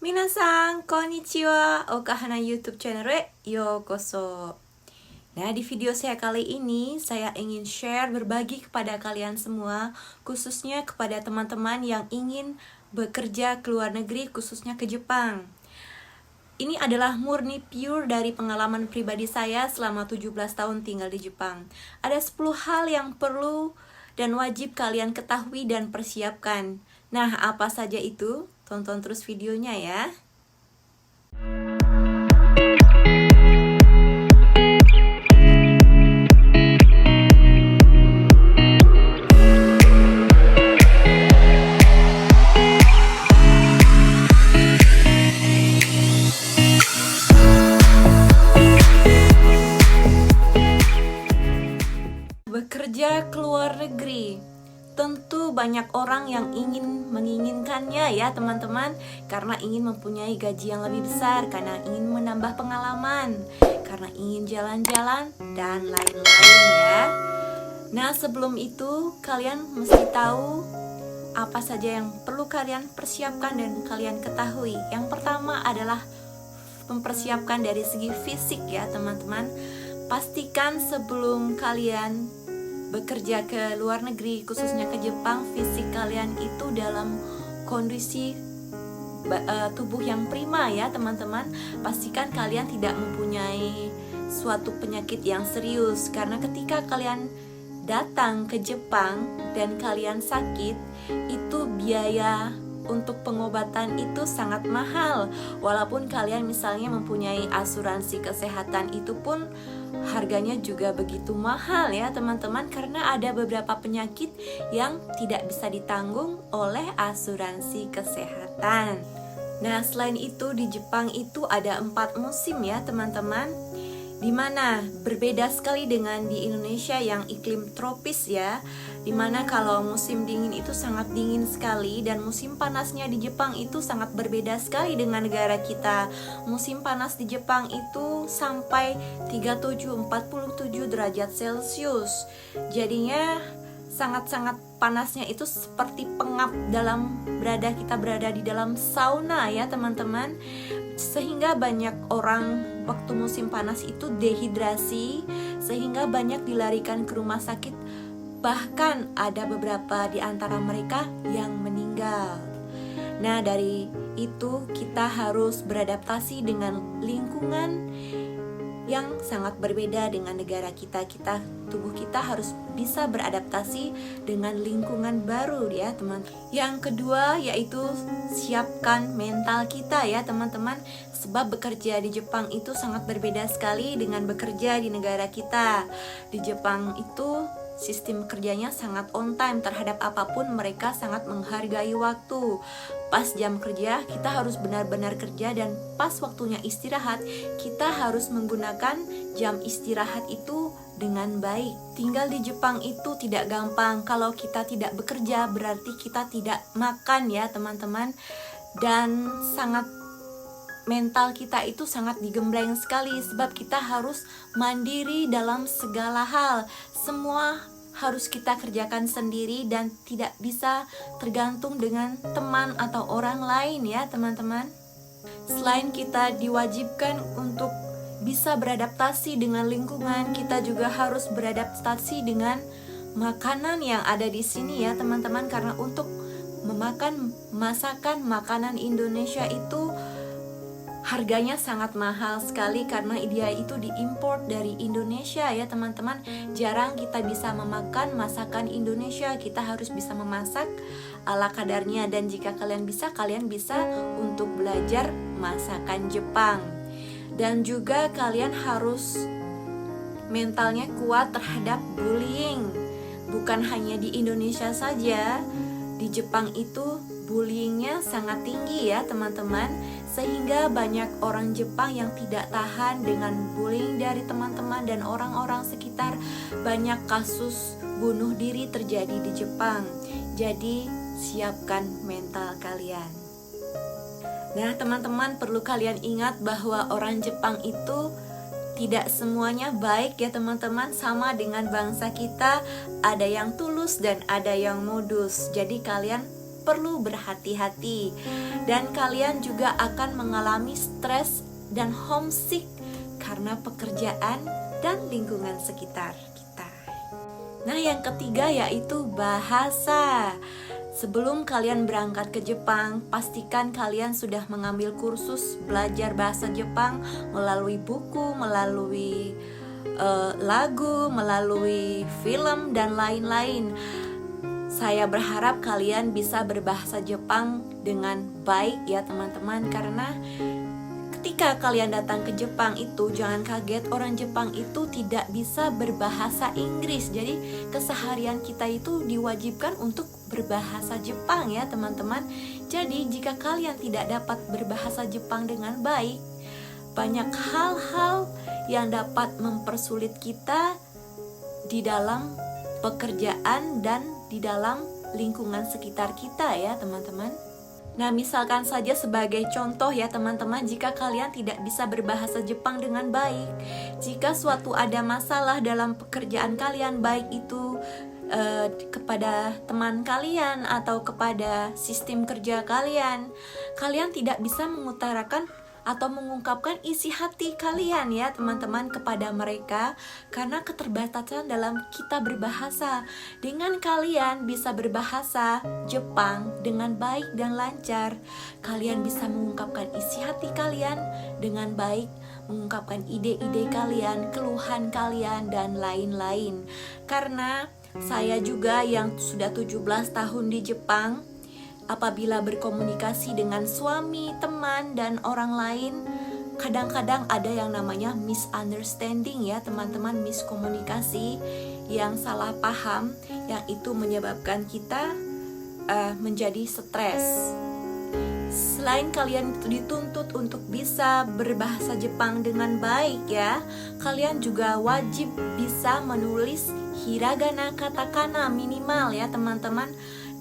Minasan, konnichiwa, Okahana YouTube channel yokoso. Nah, di video saya kali ini, saya ingin share berbagi kepada kalian semua, khususnya kepada teman-teman yang ingin bekerja ke luar negeri, khususnya ke Jepang. Ini adalah murni pure dari pengalaman pribadi saya selama 17 tahun tinggal di Jepang. Ada 10 hal yang perlu dan wajib kalian ketahui dan persiapkan. Nah, apa saja itu? Tonton terus videonya ya. Bekerja ke luar negeri. Tentu banyak orang yang menginginkannya ya teman-teman, karena ingin mempunyai gaji yang lebih besar, karena ingin menambah pengalaman, karena ingin jalan-jalan dan lain-lain ya. Nah, sebelum itu kalian mesti tahu apa saja yang perlu kalian persiapkan dan kalian ketahui. Yang pertama adalah mempersiapkan dari segi fisik ya teman-teman. Pastikan sebelum kalian bekerja ke luar negeri, khususnya ke Jepang, fisik kalian itu dalam kondisi tubuh yang prima ya teman-teman. Pastikan kalian tidak mempunyai suatu penyakit yang serius, karena ketika kalian datang ke Jepang dan kalian sakit, itu biaya untuk pengobatan itu sangat mahal. Walaupun kalian misalnya mempunyai asuransi kesehatan, itu pun harganya juga begitu mahal ya teman-teman, karena ada beberapa penyakit yang tidak bisa ditanggung oleh asuransi kesehatan. Nah, selain itu di Jepang itu ada 4 musim ya teman-teman, dimana berbeda sekali dengan di Indonesia yang iklim tropis ya, dimana kalau musim dingin itu sangat dingin sekali, dan musim panasnya di Jepang itu sangat berbeda sekali dengan negara kita. Musim panas di Jepang itu sampai 47 derajat Celcius. Jadinya sangat-sangat panasnya itu seperti pengap kita berada di dalam sauna ya teman-teman. Sehingga banyak orang waktu musim panas itu dehidrasi, sehingga banyak dilarikan ke rumah sakit. Bahkan ada beberapa di antara mereka yang meninggal. Nah, dari itu kita harus beradaptasi dengan lingkungan yang sangat berbeda dengan negara kita. Tubuh kita harus bisa beradaptasi dengan lingkungan baru ya teman. Yang kedua yaitu siapkan mental kita ya teman-teman, sebab bekerja di Jepang itu sangat berbeda sekali dengan bekerja di negara kita. Di Jepang itu sistem kerjanya sangat on time terhadap apapun, mereka sangat menghargai waktu. Pas jam kerja kita harus benar-benar kerja, dan pas waktunya istirahat kita harus menggunakan jam istirahat itu dengan baik. Tinggal di Jepang itu tidak gampang. Kalau kita tidak bekerja berarti kita tidak makan ya teman-teman, dan mental kita itu sangat digembleng sekali, sebab kita harus mandiri dalam segala hal. Semua harus kita kerjakan sendiri dan tidak bisa tergantung dengan teman atau orang lain ya teman-teman. Selain kita diwajibkan untuk bisa beradaptasi dengan lingkungan, kita juga harus beradaptasi dengan makanan yang ada di sini ya teman-teman, karena untuk masakan makanan Indonesia itu harganya sangat mahal sekali, karena dia itu diimpor dari Indonesia ya teman-teman. Jarang kita bisa memakan masakan Indonesia, kita harus bisa memasak ala kadarnya. Dan jika kalian bisa untuk belajar masakan Jepang. Dan juga kalian harus mentalnya kuat terhadap bullying. Bukan hanya di Indonesia saja, di Jepang itu bullyingnya sangat tinggi ya teman-teman, sehingga banyak orang Jepang yang tidak tahan dengan bullying dari teman-teman dan orang-orang sekitar. Banyak kasus bunuh diri terjadi di Jepang. Jadi siapkan mental kalian. Nah teman-teman, perlu kalian ingat bahwa orang Jepang itu tidak semuanya baik ya teman-teman. Sama dengan bangsa kita, ada yang tulus dan ada yang modus. Jadi kalian perlu berhati-hati. Dan kalian juga akan mengalami stres dan homesick karena pekerjaan dan lingkungan sekitar kita. Nah, yang ketiga yaitu bahasa. Sebelum kalian berangkat ke Jepang, pastikan kalian sudah mengambil kursus belajar bahasa Jepang melalui buku, melalui lagu, melalui film, dan lain-lain. Saya berharap kalian bisa berbahasa Jepang dengan baik ya teman-teman, karena ketika kalian datang ke Jepang itu jangan kaget, orang Jepang itu tidak bisa berbahasa Inggris. Jadi keseharian kita itu diwajibkan untuk berbahasa Jepang ya teman-teman. Jadi jika kalian tidak dapat berbahasa Jepang dengan baik, banyak hal-hal yang dapat mempersulit kita di dalam pekerjaan dan di dalam lingkungan sekitar kita ya teman-teman. Nah, misalkan saja sebagai contoh ya teman-teman, jika kalian tidak bisa berbahasa Jepang dengan baik, jika suatu ada masalah dalam pekerjaan kalian, baik itu kepada teman kalian atau kepada sistem kerja kalian, kalian tidak bisa mengutarakan atau mengungkapkan isi hati kalian ya teman-teman kepada mereka karena keterbatasan dalam kita berbahasa. Dengan kalian bisa berbahasa Jepang dengan baik dan lancar, kalian bisa mengungkapkan isi hati kalian dengan baik, mengungkapkan ide-ide kalian, keluhan kalian, dan lain-lain. Karena saya juga yang sudah 17 tahun di Jepang, apabila berkomunikasi dengan suami, teman, dan orang lain, kadang-kadang ada yang namanya misunderstanding ya teman-teman, miskomunikasi yang salah paham, yang itu menyebabkan kita menjadi stres. Selain kalian dituntut untuk bisa berbahasa Jepang dengan baik ya, kalian juga wajib bisa menulis hiragana, katakana minimal ya teman-teman,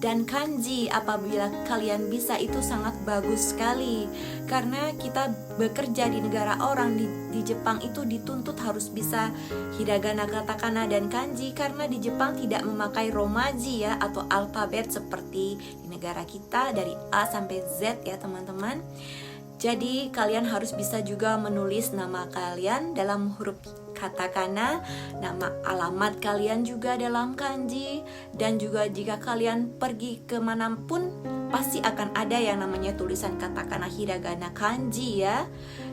dan kanji. Apabila kalian bisa itu sangat bagus sekali, karena kita bekerja di negara orang di Jepang itu dituntut harus bisa hiragana, katakana, dan kanji, karena di Jepang tidak memakai romaji ya atau alfabet seperti di negara kita dari A sampai Z ya teman-teman. Jadi kalian harus bisa juga menulis nama kalian dalam huruf katakana, nama alamat kalian juga dalam kanji, dan juga jika kalian pergi kemanapun pasti akan ada yang namanya tulisan katakana, hiragana, kanji ya.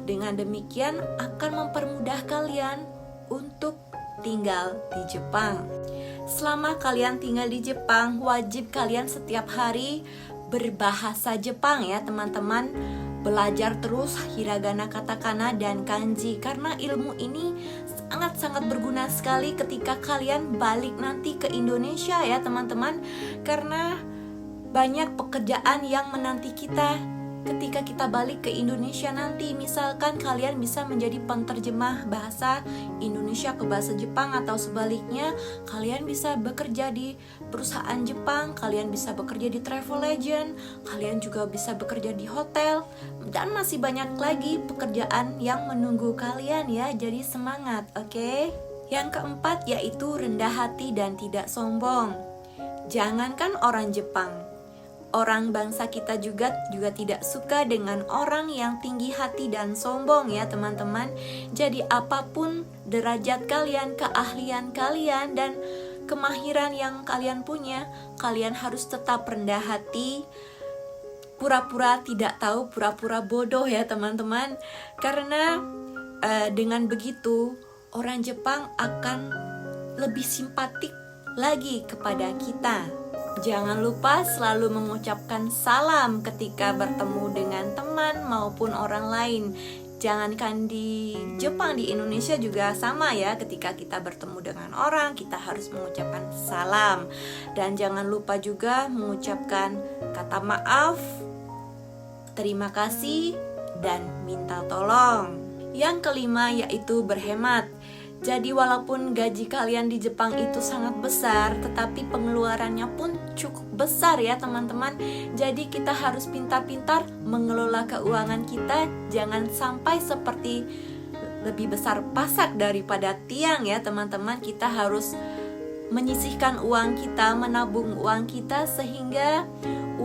Dengan demikian akan mempermudah kalian untuk tinggal di Jepang. Selama kalian tinggal di Jepang, wajib kalian setiap hari berbahasa Jepang ya teman-teman. Belajar terus hiragana, katakana, dan kanji, karena ilmu ini sangat-sangat berguna sekali ketika kalian balik nanti ke Indonesia ya teman-teman. Karena banyak pekerjaan yang menanti kita ketika kita balik ke Indonesia nanti. Misalkan kalian bisa menjadi penterjemah bahasa Indonesia ke bahasa Jepang, atau sebaliknya kalian bisa bekerja di perusahaan Jepang, kalian bisa bekerja di travel agent, kalian juga bisa bekerja di hotel, dan masih banyak lagi pekerjaan yang menunggu kalian ya. Jadi semangat, oke? Yang keempat yaitu rendah hati dan tidak sombong. Jangankan orang Jepang, orang bangsa kita juga tidak suka dengan orang yang tinggi hati dan sombong ya teman-teman. Jadi apapun derajat kalian, keahlian kalian, dan kemahiran yang kalian punya, kalian harus tetap rendah hati, pura-pura tidak tahu, pura-pura bodoh ya teman-teman. Karena dengan begitu orang Jepang akan lebih simpatik lagi kepada kita. Jangan lupa selalu mengucapkan salam ketika bertemu dengan teman maupun orang lain. Jangankan di Jepang, di Indonesia juga sama ya. Ketika kita bertemu dengan orang, kita harus mengucapkan salam. Dan jangan lupa juga mengucapkan kata maaf, terima kasih, dan minta tolong. Yang kelima yaitu berhemat. Jadi walaupun gaji kalian di Jepang itu sangat besar, tetapi pengeluarannya pun cukup besar ya teman-teman. Jadi kita harus pintar-pintar mengelola keuangan kita. Jangan sampai seperti lebih besar pasak daripada tiang ya teman-teman. Kita harus menyisihkan uang kita, menabung uang kita, sehingga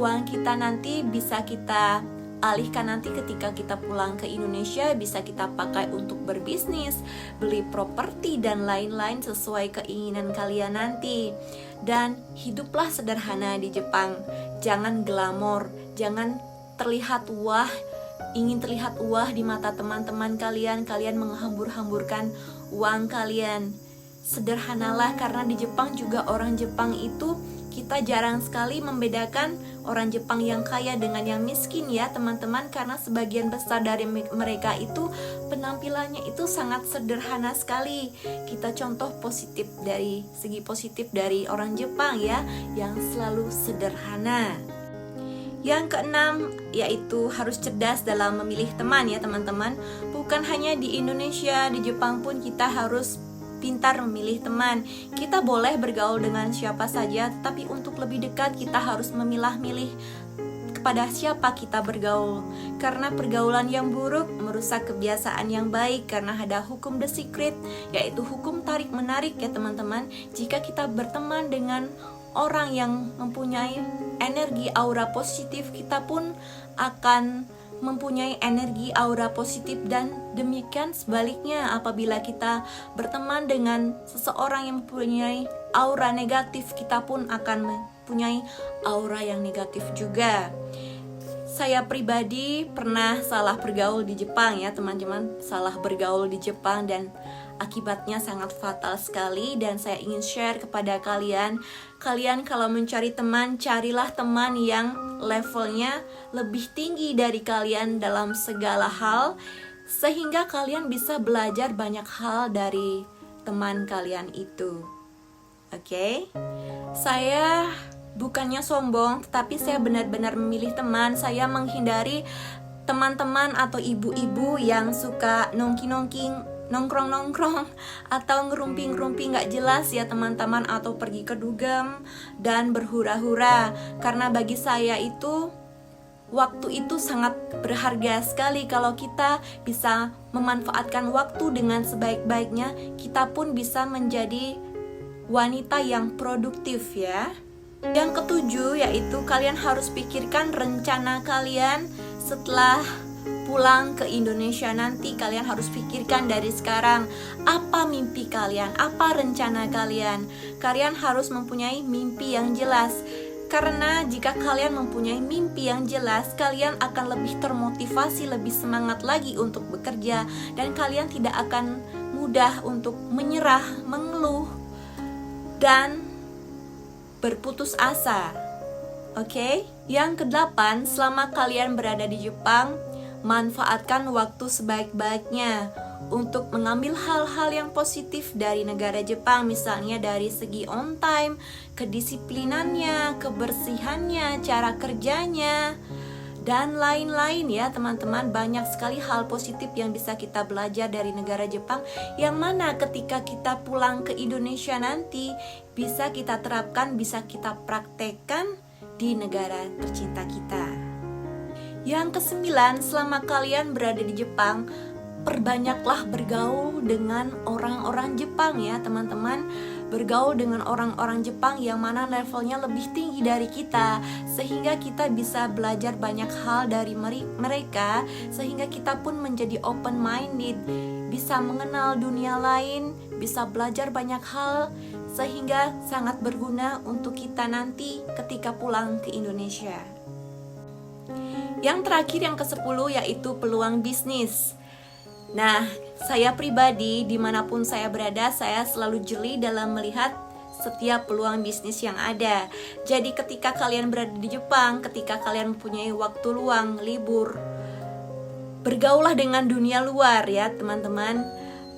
uang kita nanti bisa kita alihkan nanti ketika kita pulang ke Indonesia, bisa kita pakai untuk berbisnis, beli properti dan lain-lain sesuai keinginan kalian nanti. Dan hiduplah sederhana di Jepang. Jangan glamor, jangan terlihat wah, ingin terlihat wah di mata teman-teman kalian menghambur-hamburkan uang kalian. Sederhanalah, karena di Jepang juga orang Jepang itu kita jarang sekali membedakan orang Jepang yang kaya dengan yang miskin ya teman-teman, karena sebagian besar dari mereka itu penampilannya itu sangat sederhana sekali. Kita contoh positif dari segi positif dari orang Jepang ya, yang selalu sederhana. Yang keenam yaitu harus cerdas dalam memilih teman ya teman-teman. Bukan hanya di Indonesia, di Jepang pun kita harus pintar memilih teman. Kita boleh bergaul dengan siapa saja, tapi untuk lebih dekat kita harus memilah-milih kepada siapa kita bergaul. Karena pergaulan yang buruk merusak kebiasaan yang baik, karena ada hukum the secret, yaitu hukum tarik-menarik ya teman-teman. Jika kita berteman dengan orang yang mempunyai energi aura positif, kita pun akan mempunyai energi aura positif, dan demikian sebaliknya apabila kita berteman dengan seseorang yang mempunyai aura negatif, kita pun akan mempunyai aura yang negatif juga. Saya pribadi pernah salah bergaul di Jepang ya teman-teman, salah bergaul di Jepang dan akibatnya sangat fatal sekali. Dan saya ingin share kepada kalian kalau mencari teman, carilah teman yang levelnya lebih tinggi dari kalian dalam segala hal, sehingga kalian bisa belajar banyak hal dari teman kalian itu. Oke? Saya bukannya sombong, tetapi saya benar-benar memilih teman. Saya menghindari teman-teman atau ibu-ibu yang suka nongkrong-nongkrong atau ngerumpi-ngerumpi gak jelas ya teman-teman, atau pergi ke dugem dan berhura-hura. Karena bagi saya itu waktu itu sangat berharga sekali. Kalau kita bisa memanfaatkan waktu dengan sebaik-baiknya, kita pun bisa menjadi wanita yang produktif ya. Yang ketujuh yaitu kalian harus pikirkan rencana kalian setelah pulang ke Indonesia nanti. Kalian harus pikirkan dari sekarang, apa mimpi kalian, apa rencana kalian. Kalian harus mempunyai mimpi yang jelas, karena jika kalian mempunyai mimpi yang jelas, kalian akan lebih termotivasi, lebih semangat lagi untuk bekerja, dan kalian tidak akan mudah untuk menyerah, mengeluh, dan berputus asa. Oke? Yang kedelapan, selama kalian berada di Jepang, manfaatkan waktu sebaik-baiknya untuk mengambil hal-hal yang positif dari negara Jepang. Misalnya dari segi on time, kedisiplinannya, kebersihannya, cara kerjanya, dan lain-lain ya teman-teman. Banyak sekali hal positif yang bisa kita belajar dari negara Jepang, yang mana ketika kita pulang ke Indonesia nanti bisa kita terapkan, bisa kita praktekkan di negara tercinta kita. Yang kesembilan, selama kalian berada di Jepang, perbanyaklah bergaul dengan orang-orang Jepang ya teman-teman. Bergaul dengan orang-orang Jepang yang mana levelnya lebih tinggi dari kita, sehingga kita bisa belajar banyak hal dari mereka, sehingga kita pun menjadi open minded, bisa mengenal dunia lain, bisa belajar banyak hal, sehingga sangat berguna untuk kita nanti ketika pulang ke Indonesia. Yang terakhir, yang ke-10 yaitu peluang bisnis. Nah, saya pribadi dimanapun saya berada, saya selalu jeli dalam melihat setiap peluang bisnis yang ada. Jadi ketika kalian berada di Jepang, ketika kalian mempunyai waktu luang, libur, bergaulah dengan dunia luar ya teman-teman.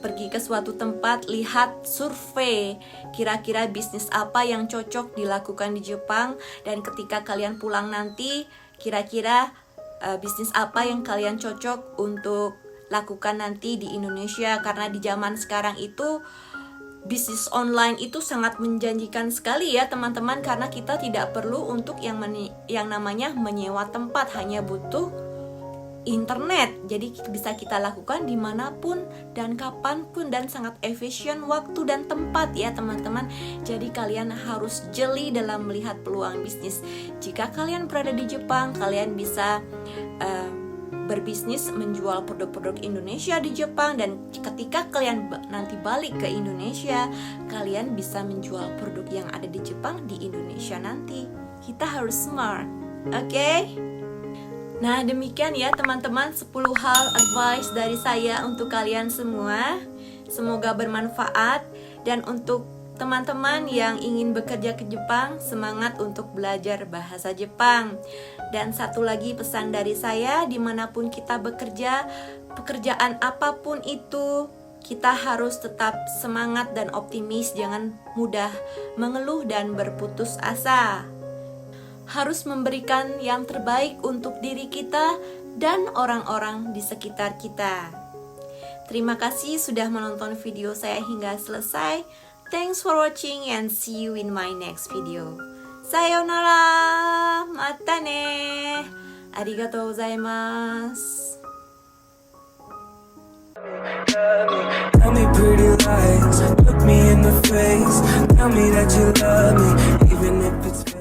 Pergi ke suatu tempat, lihat, survei kira-kira bisnis apa yang cocok dilakukan di Jepang, dan ketika kalian pulang nanti, kira-kira bisnis apa yang kalian cocok untuk lakukan nanti di Indonesia. Karena di zaman sekarang itu bisnis online itu sangat menjanjikan sekali ya teman-teman, karena kita tidak perlu untuk yang namanya menyewa tempat, hanya butuh internet. Jadi bisa kita lakukan dimanapun dan kapanpun, dan sangat efisien waktu dan tempat ya teman-teman. Jadi kalian harus jeli dalam melihat peluang bisnis. Jika kalian berada di Jepang, kalian bisa berbisnis menjual produk-produk Indonesia di Jepang, dan ketika kalian nanti balik ke Indonesia, kalian bisa menjual produk yang ada di Jepang di Indonesia nanti. Kita harus smart, oke? Nah, demikian ya teman-teman 10 hal advice dari saya untuk kalian semua. Semoga bermanfaat. Dan untuk teman-teman yang ingin bekerja ke Jepang, semangat untuk belajar bahasa Jepang. Dan satu lagi pesan dari saya, dimanapun kita bekerja, pekerjaan apapun itu, kita harus tetap semangat dan optimis. Jangan mudah mengeluh dan berputus asa. Harus memberikan yang terbaik untuk diri kita dan orang-orang di sekitar kita. Terima kasih sudah menonton video saya hingga selesai. Thanks for watching and see you in my next video. Sayonara, mata ne. Arigatou gozaimasu. Tell me pretty lies, look me in the face, tell me that you love me, even if it's fake.